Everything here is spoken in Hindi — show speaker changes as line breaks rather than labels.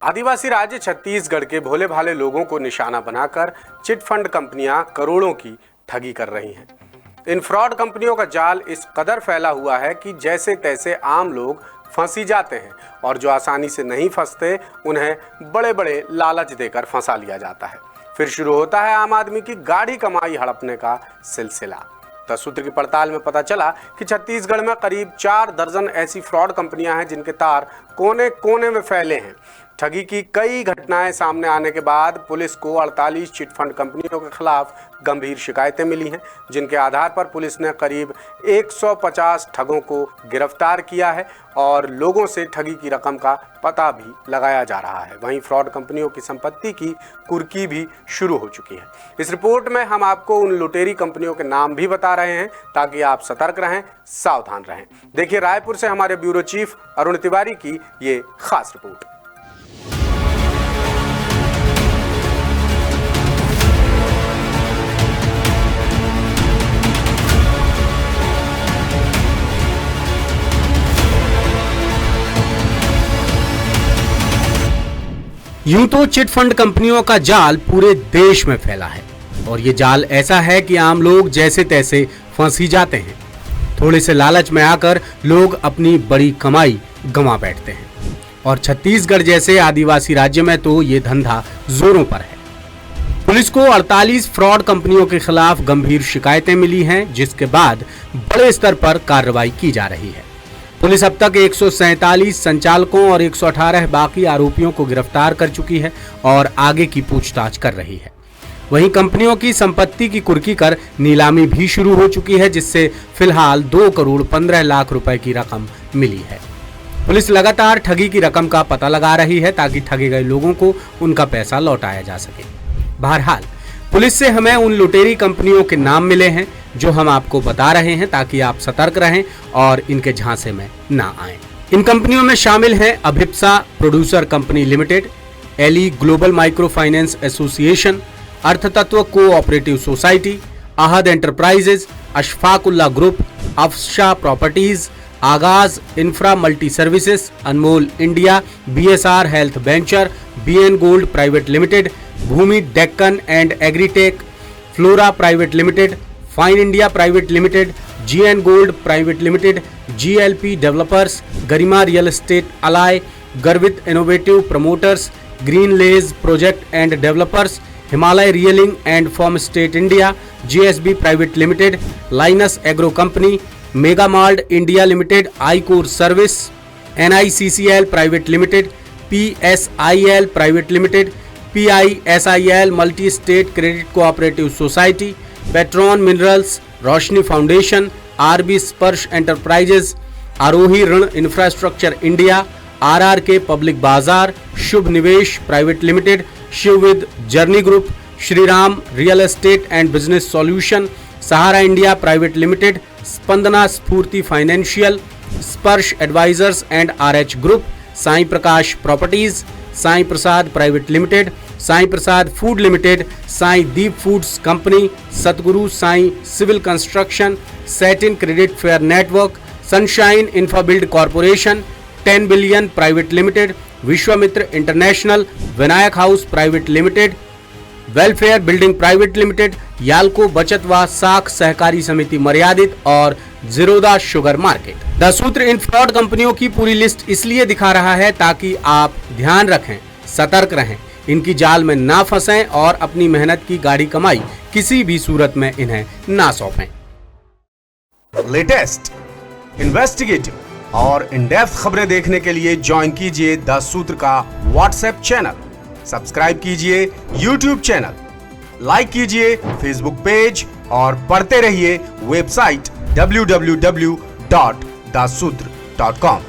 आदिवासी राज्य छत्तीसगढ़ के भोले भाले लोगों को निशाना बनाकर चिटफंड कंपनियां करोड़ों की ठगी कर रही हैं। इन फ्रॉड कंपनियों का जाल इस कदर फैला हुआ है कि जैसे तैसे आम लोग फंसी जाते हैं और जो आसानी से नहीं फंसते उन्हें बड़े बड़े लालच देकर फंसा लिया जाता है। फिर शुरू होता है आम आदमी की गाढ़ी कमाई हड़पने का सिलसिला। 10 सूत्र की पड़ताल में पता चला कि छत्तीसगढ़ में करीब 4 दर्जन ऐसी फ्रॉड कंपनियां हैं जिनके तार कोने कोने में फैले हैं। ठगी की कई घटनाएं सामने आने के बाद पुलिस को 48 चिटफंड कंपनियों के खिलाफ गंभीर शिकायतें मिली हैं, जिनके आधार पर पुलिस ने करीब 150 ठगों को गिरफ्तार किया है और लोगों से ठगी की रकम का पता भी लगाया जा रहा है। वहीं फ्रॉड कंपनियों की संपत्ति की कुर्की भी शुरू हो चुकी है। इस रिपोर्ट में हम आपको उन लुटेरी कंपनियों के नाम भी बता रहे हैं ताकि आप सतर्क रहें, सावधान रहें। देखिए रायपुर से हमारे ब्यूरो चीफ अरुण तिवारी की ये खास रिपोर्ट।
यूं तो चिटफंड कंपनियों का जाल पूरे देश में फैला है और ये जाल ऐसा है कि आम लोग जैसे तैसे फंस ही जाते हैं। थोड़े से लालच में आकर लोग अपनी बड़ी कमाई गंवा बैठते हैं और छत्तीसगढ़ जैसे आदिवासी राज्य में तो ये धंधा जोरों पर है। पुलिस को 48 फ्रॉड कंपनियों के खिलाफ गंभीर शिकायतें मिली हैं, जिसके बाद बड़े स्तर पर कार्रवाई की जा रही है। पुलिस अब तक 147 संचालकों और 118 बाकी आरोपियों को गिरफ्तार कर चुकी है और आगे की पूछताछ कर रही है। वहीं कंपनियों की संपत्ति की कुर्की कर नीलामी भी शुरू हो चुकी है, जिससे फिलहाल 2 करोड़ 15 लाख रुपए की रकम मिली है। पुलिस लगातार ठगी की रकम का पता लगा रही है ताकि ठगे गए लोगों को उनका पैसा लौटाया जा सके। बहरहाल पुलिस से हमें उन लुटेरी कंपनियों के नाम मिले हैं जो हम आपको बता रहे हैं ताकि आप सतर्क रहें और इनके झांसे में ना आएं। इन कंपनियों में शामिल हैं Abhipsa producer company limited, Ally global micro finance association, Arthatatva cooperative society, Ahad enterprises, Ashfaqulla group, Afsha properties, Aagaz infra multi services, Anmol India, BSR health venture, BN gold private limited, Bhoomi Deccan and agritech, flora private limited, fine India private limited, GN gold private limited, GLP developers, Garima real estate alloy, Garvit innovative promoters, green ledge project and developers, Himalaya realing and farm state India, GSB private limited, Linus agro company, mega mart India limited, icore service, NICCL private limited, PSIL private limited, PISIL multi state credit cooperative society, Petron minerals, Roshni foundation, RB Sparsh enterprises, Aarohi Rin infrastructure India, RRK public bazaar, Shubh Nivesh private limited, Shivvid journey group, Shriram real estate and business solution, Sahara India private limited, Spandana Sphoorty financial, Sparsh advisers and RH group, Sai Prakash properties, Sai Prasad private limited, Sai Prasad food limited, Sai Deep foods company, Satguru Sai civil construction, Satin credit fair network, sunshine infrabuild corporation, 10 billion private limited, Vishwamitra international, Vinayak house private limited, welfare building private limited, Yalco बचत व साख सहकारी समिति मर्यादित और जीरोदा शुगर मार्केट। 10 सूत्र इन फ्रॉड कंपनियों की पूरी लिस्ट इसलिए दिखा रहा है ताकि आप ध्यान रखें, सतर्क रहें, इनकी जाल में ना फंसें और अपनी मेहनत की गाढ़ी कमाई किसी भी सूरत में इन्हें ना सौंपें।
लेटेस्ट, इन्वेस्टिगेटिव और इन डेप्थ खबरें देखने के लिए ज्वाइन कीजिए 10 सूत्र का व्हाट्सएप चैनल, सब्सक्राइब कीजिए यूट्यूब चैनल, लाइक कीजिए फेसबुक पेज और पढ़ते रहिए वेबसाइट www.dasootra.com।